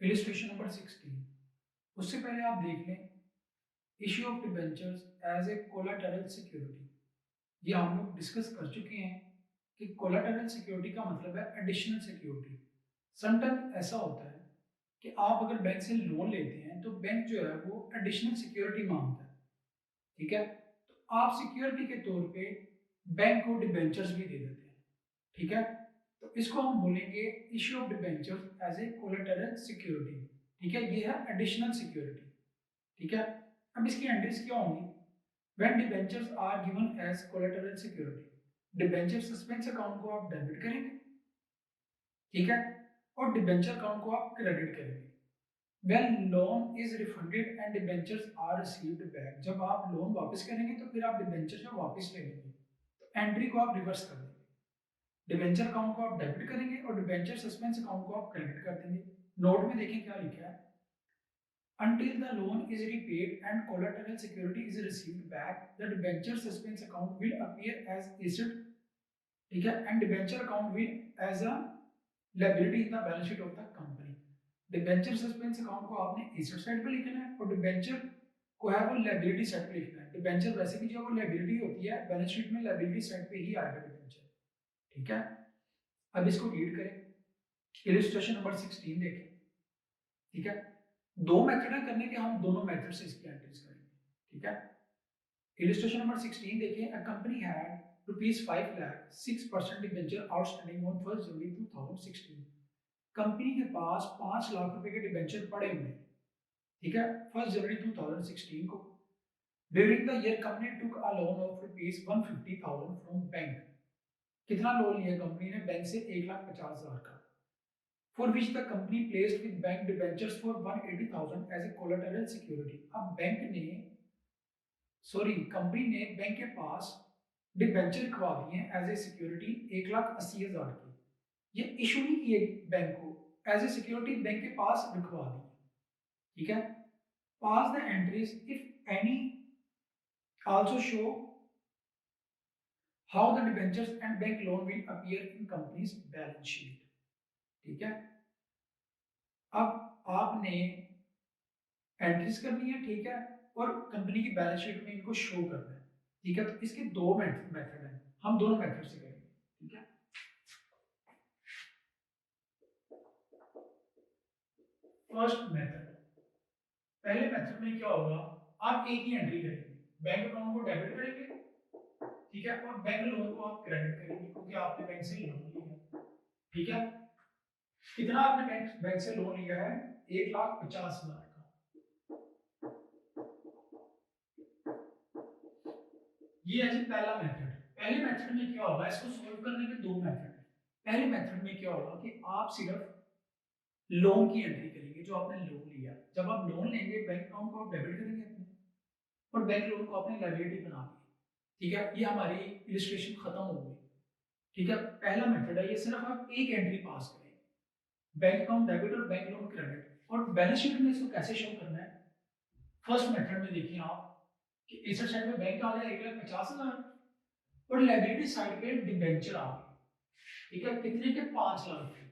Illustration number 16। उससे पहले आप देख लें issue of debentures as a collateral security. ये हम लोग डिस्कस कर चुके हैं कि कोलाटरल सिक्योरिटी का मतलब है एडिशनल सिक्योरिटी। समटाइम ऐसा होता है कि आप अगर बैंक से लोन लेते हैं तो बैंक जो है वो एडिशनल सिक्योरिटी मांगता है, ठीक है। तो आप सिक्योरिटी के तौर पे बैंक को डिबेंचर्स भी दे देते हैं, ठीक है। तो इसको हम बोलेंगे issue of debentures as a collateral security, ठीक है। ये है एडिशनल सिक्योरिटी, ठीक है। अब इसकी एंट्रीज क्या होंगी? When debentures are given as collateral security, debenture suspense account को आप डेबिट करेंगे, ठीक है, और डिबेंचर अकाउंट को आप क्रेडिट करेंगे। When loan is refunded and debentures are received back, जब आप लोन वापस करेंगे तो फिर आप डिबेंचर जो वापस ले लेंगे, तो एंट्री को आप रिवर्स कर देंगे। डिबेंचर अकाउंट को आप डेबिट करेंगे और डिबेंचर सस्पेंस अकाउंट को आप क्रेडिट कर देंगे। नोट में देखें क्या लिखा है, until the loan is repaid and collateral security is received back, the debenture suspense account will appear as asset, ठीक है, and debenture account will as a liability in the balance sheet of the company। Debenture suspense account को आपने asset side पे लिखना है और debenture को है वो लायबिलिटी साइड पे लिखना है। डिबेंचर वैसे भी जो वो लायबिलिटी होती है बैलेंस शीट में लायबिलिटी साइड पे ही आएगा डिबेंचर, ठीक है। अब इसको रीड करें, इलस्ट्रेशन नंबर 16 देखें, ठीक है। दो मेथड है करने के, हम दोनों मेथड से इसकी एंट्रीज करेंगे, ठीक है। इलस्ट्रेशन नंबर 16 देखिए, a company had rupees 5 lakh 6% debenture outstanding on 1 जनवरी 2016। कंपनी के पास 5 लाख रुपए के डिबेंचर पड़े हुए हैं, ठीक है, 1 जनवरी 2016 को। During the year company took a loan of rupees 150,000 from bank. कितना लोन लिया कंपनी ने? बैंक से 1,50,000 का। For which the company placed with bank debentures for 180,000 as a collateral security. अब बैंक ने कंपनी ने बैंक के पास डिबेंचर रखवा दिए एज ए सिक्योरिटी 1,80,000 की। ये इशू नहीं किए बैंक को, एज ए सिक्योरिटी बैंक के पास रखवा दी, ठीक है। Pass the entries if any also show how the debentures and bank loan will appear in company's balance sheet, ठीक है। अब आपने एंट्रीज करनी है, ठीक है, और कंपनी की बैलेंस शीट में इनको शो करना है, ठीक है। तो इसके दो मेथड हैं, हम दोनों मेथड से करेंगे, ठीक है। फर्स्ट मेथड, पहले मेथड में क्या होगा, आप एक ही एंट्री करेंगे, बैंक अकाउंट को डेबिट करेंगे, ठीक है, और बैंक लोन को आप क्रेडिट करेंगे क्योंकि आपने बैंक से लोन लिया, ठीक है। कितना आपने बैंक से लोन लिया है? 1,50,000 का। ये है जी पहला मेथड। पहले मेथड में क्या होगा, इसको सॉल्व करने के दो मेथड है। पहले मेथड में क्या होगा कि आप सिर्फ लोन की एंट्री करेंगे, जो आपने लोन लिया। जब आप लोन लेंगे बैंक अकाउंट को आप डेबिट करेंगे अपने, और बैंक लोन को अपनी लायबिलिटी बना ली, ठीक है। ये हमारी इलस्ट्रेशन खत्म हो गई, ठीक है। पहला मेथड है, ये सिर्फ आप एक एंट्री पास करें, बैंक अकाउंट डेबिट और बैंक लोन क्रेडिट, और बैलेंस शीट में इसको कैसे शो करना है। फर्स्ट मेथड में देखिए आप कि एसेट साइड में बैंक आ गया 1,50,000 और लायबिलिटी साइड पे डिबेंचर आ गए, ठीक है, कितने के? 5 लाख के।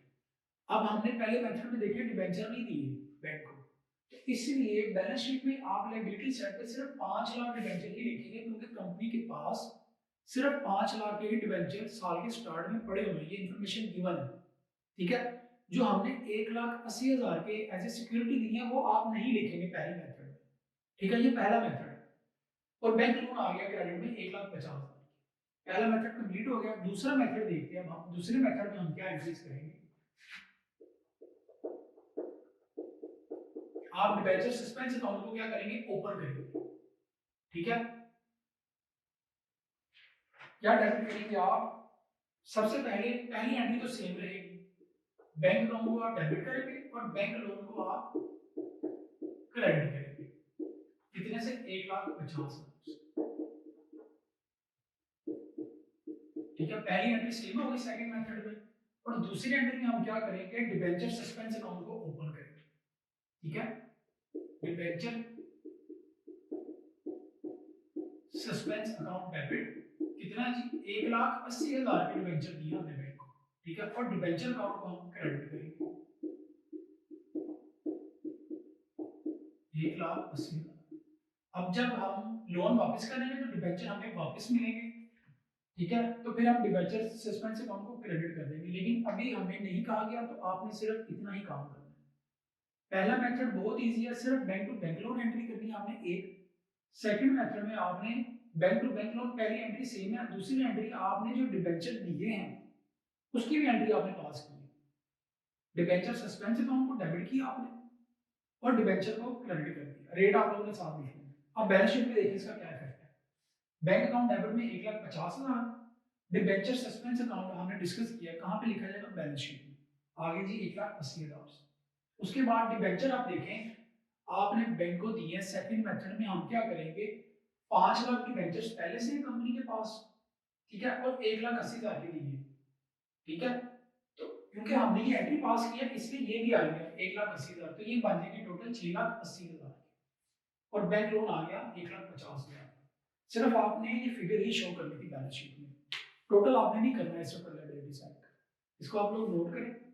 अब हमने पहले मेथड में देखे डिबेंचर नहीं दिए बैंक को, तो इसलिए बैलेंस शीट में आप लायबिलिटी साइड पे सिर्फ 5 लाख डिबेंचर ही लिखेंगे क्योंकि कंपनी के पास सिर्फ 5 लाख के डिबेंचर साल के स्टार्ट में पड़े हुए हैं, ये इन्फॉर्मेशन गिवन है, ठीक है। जो हमने 1,80,000 के एज ए सिक्योरिटी दी है वो आप नहीं लिखेंगे पहले मेथड में, ठीक है। ये पहला मेथड है, और बैंक लोन आ गया क्रेडिट में 1,50,000। पहला मेथड कंप्लीट हो गया। दूसरा मेथड देखते हैं, हम दूसरे मेथड में हम क्या एंट्रीज करेंगे। आप डिबेंचर सस्पेंस अकाउंट को क्या करेंगे? ओपन करेंगे, ठीक है। क्या डेबिट करेंगे आप? सबसे पहले पहली एंट्री तो सेम रहेगी, बैंक अकाउंट को आप डेबिट करेंगे और बैंक लोन को आप क्रेडिट करेंगे, कितने से? 1,50,000, ठीक है। पहली एंट्री सेम होगी सेकंड मेथड में, और दूसरी एंट्री में हम क्या करेंगे? डिबेंचर सस्पेंस अकाउंट को ओपन करेंगे, ठीक है। डिबेंचर सस्पेंस अकाउंट डेबिट, कितना जी? 1,80,000 के डिबेंचर दिए हमने बैंक को, ठीक है, और डिबेंचर अकाउंट को हम क्रेडिट करेंगे। 1,80,000। अब जब हम लोन वापस करेंगे तो डिबेंचर हमें वापस मिलेंगे, ठीक है, तो फिर हम डिबेंचर सस्पेंस अकाउंट को क्रेडिट कर देंगे। लेकिन अभी हमें नहीं कहा गया, तो आपने सिर्फ इतना ही काम करना है। पहला मेथड बहुत ईजी है, सिर्फ bank to bank loan entry करनी है आपने एक। सेकंड मेथड में आपने बैंक टू बैंक लोन पहली एंट्री सेम है, दूसरी एंट्री आपने जो डिबेंचर दिए हैं उसकी भी एंट्री आपने पास की है। डिबेंचर सस्पेंस अकाउंट को डेबिट किया आपने और डिबेंचर को क्रेडिट कर दिया। रेट आप लोगों ने साथ लिख लिया। अब बैलेंस शीट में देखिए इसका क्या इफेक्ट है। बैंक अकाउंट डेबिट में 1,50,000, डिबेंचर सस्पेंस अकाउंट हमने डिस्कस किया, कहाँ पे लिखा जाएगा, बैलेंस शीट में। आगे जी 1,80,000। उसके बाद डिबेंचर आप देखें आपने बैंक को दिए। सेकंड मेथड में हम क्या करेंगे, 5 लाख डिबेंचर्स पहले से कंपनी के पास, ठीक है, और 1,80,000 के लिए, ठीक है। तो क्योंकि हमने ये एंट्री पास किया इसलिए ये भी आ गया 1,80,000, तो ये बन जाएंगे टोटल 6,80,000 और बैंक लोन आ गया 1,50,000। सिर्फ आपने ये फिगर ही शो करनी थी बैलेंस शीट में, टोटल आपने नहीं करना है। इससे पहले इसको आप लोग नोट करें।